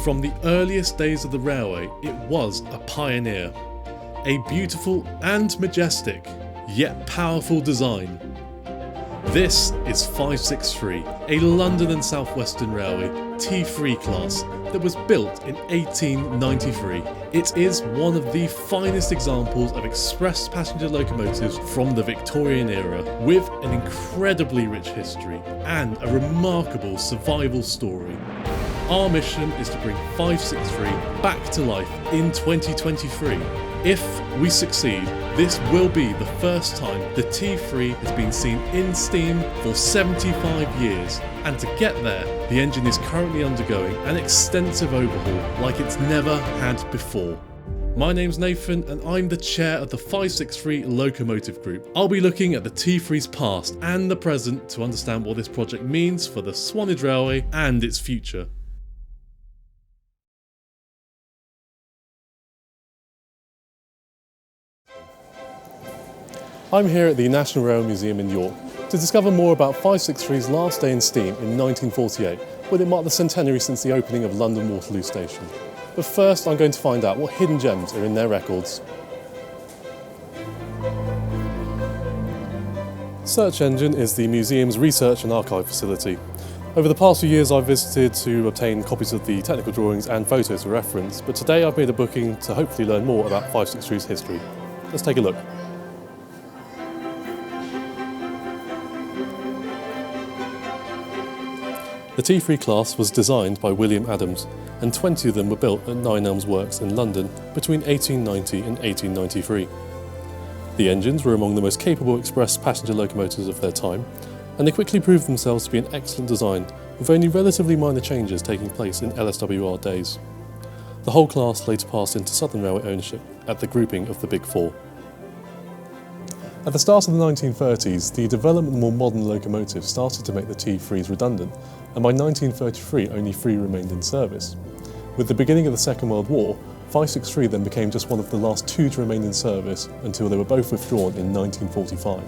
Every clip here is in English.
From the earliest days of the railway, it was a pioneer. A beautiful and majestic, yet powerful design. This is 563, a London and South Western Railway T3 class that was built in 1893. It is one of the finest examples of express passenger locomotives from the Victorian era, with an incredibly rich history and a remarkable survival story. Our mission is to bring 563 back to life in 2023. If we succeed, this will be the first time the T3 has been seen in steam for 75 years. And to get there, the engine is currently undergoing an extensive overhaul like it's never had before. My name's Nathan and I'm the chair of the 563 Locomotive Group. I'll be looking at the T3's past and the present to understand what this project means for the Swanage Railway and its future. I'm here at the National Rail Museum in York to discover more about 563's last day in steam in 1948, when it marked the centenary since the opening of London Waterloo Station. But first I'm going to find out what hidden gems are in their records. Search Engine is the museum's research and archive facility. Over the past few years I've visited to obtain copies of the technical drawings and photos for reference, but today I've made a booking to hopefully learn more about 563's history. Let's take a look. The T3 class was designed by William Adams, and 20 of them were built at Nine Elms Works in London between 1890 and 1893. The engines were among the most capable express passenger locomotives of their time, and they quickly proved themselves to be an excellent design, with only relatively minor changes taking place in LSWR days. The whole class later passed into Southern Railway ownership at the grouping of the Big Four. At the start of the 1930s, the development of more modern locomotives started to make the T3s redundant, and by 1933 only 3 remained in service. With the beginning of the Second World War, 563 then became just one of the last 2 to remain in service until they were both withdrawn in 1945.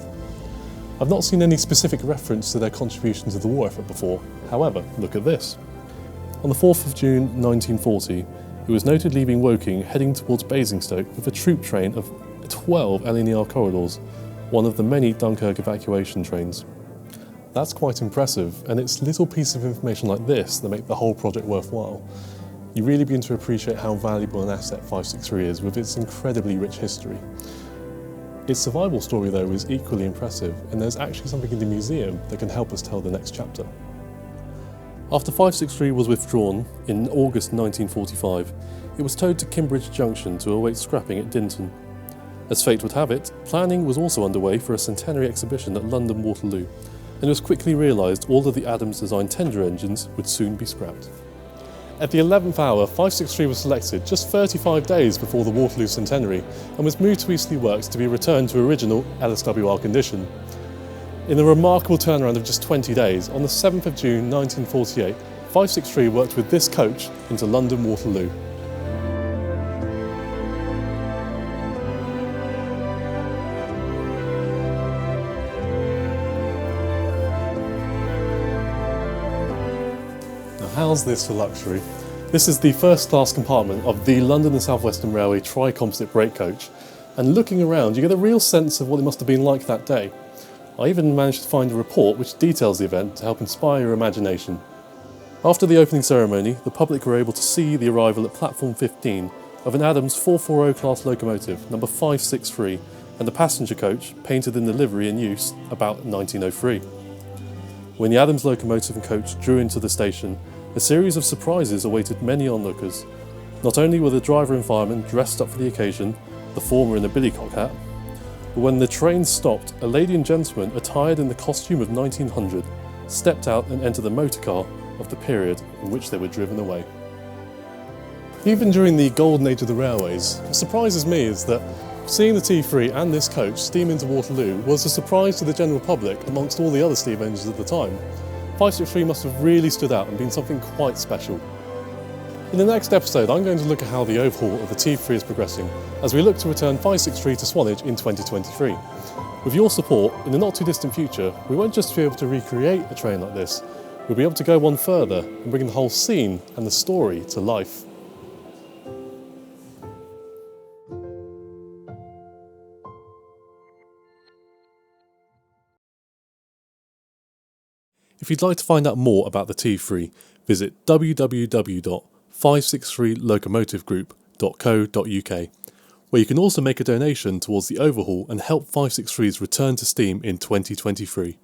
I've not seen any specific reference to their contribution to the war effort before. However, look at this. On the 4th of June 1940, it was noted leaving Woking heading towards Basingstoke with a troop train of 12 LNER corridors, one of the many Dunkirk evacuation trains. That's quite impressive, and it's little pieces of information like this that make the whole project worthwhile. You really begin to appreciate how valuable an asset 563 is with its incredibly rich history. Its survival story though is equally impressive, and there's actually something in the museum that can help us tell the next chapter. After 563 was withdrawn in August 1945, it was towed to Kimbridge Junction to await scrapping at Dinton. As fate would have it, planning was also underway for a centenary exhibition at London Waterloo, and it was quickly realised all of the Adams-designed tender engines would soon be scrapped. At the 11th hour, 563 was selected just 35 days before the Waterloo centenary and was moved to Eastleigh Works to be returned to original LSWR condition. In a remarkable turnaround of just 20 days, on the 7th of June 1948, 563 worked with this coach into London Waterloo. How's this for luxury? This is the first class compartment of the London and South Western Railway tri-composite brake coach, and looking around you get a real sense of what it must have been like that day. I even managed to find a report which details the event to help inspire your imagination. After the opening ceremony, the public were able to see the arrival at platform 15 of an Adams 440 class locomotive, number 563, and a passenger coach painted in the livery in use about 1903. When the Adams locomotive and coach drew into the station, a series of surprises awaited many onlookers. Not only were the driver and fireman dressed up for the occasion, the former in a billycock hat, but when the train stopped, a lady and gentleman attired in the costume of 1900 stepped out and entered the motor car of the period in which they were driven away. Even during the golden age of the railways, what surprises me is that seeing the T3 and this coach steam into Waterloo was a surprise to the general public amongst all the other steam engines at the time. 563 must have really stood out and been something quite special. In the next episode, I'm going to look at how the overhaul of the T3 is progressing as we look to return 563 to Swanage in 2023. With your support, in the not too distant future, we won't just be able to recreate a train like this, we'll be able to go one further and bring the whole scene and the story to life. If you'd like to find out more about the T3, visit www.563locomotivegroup.co.uk, where you can also make a donation towards the overhaul and help 563's return to steam in 2023.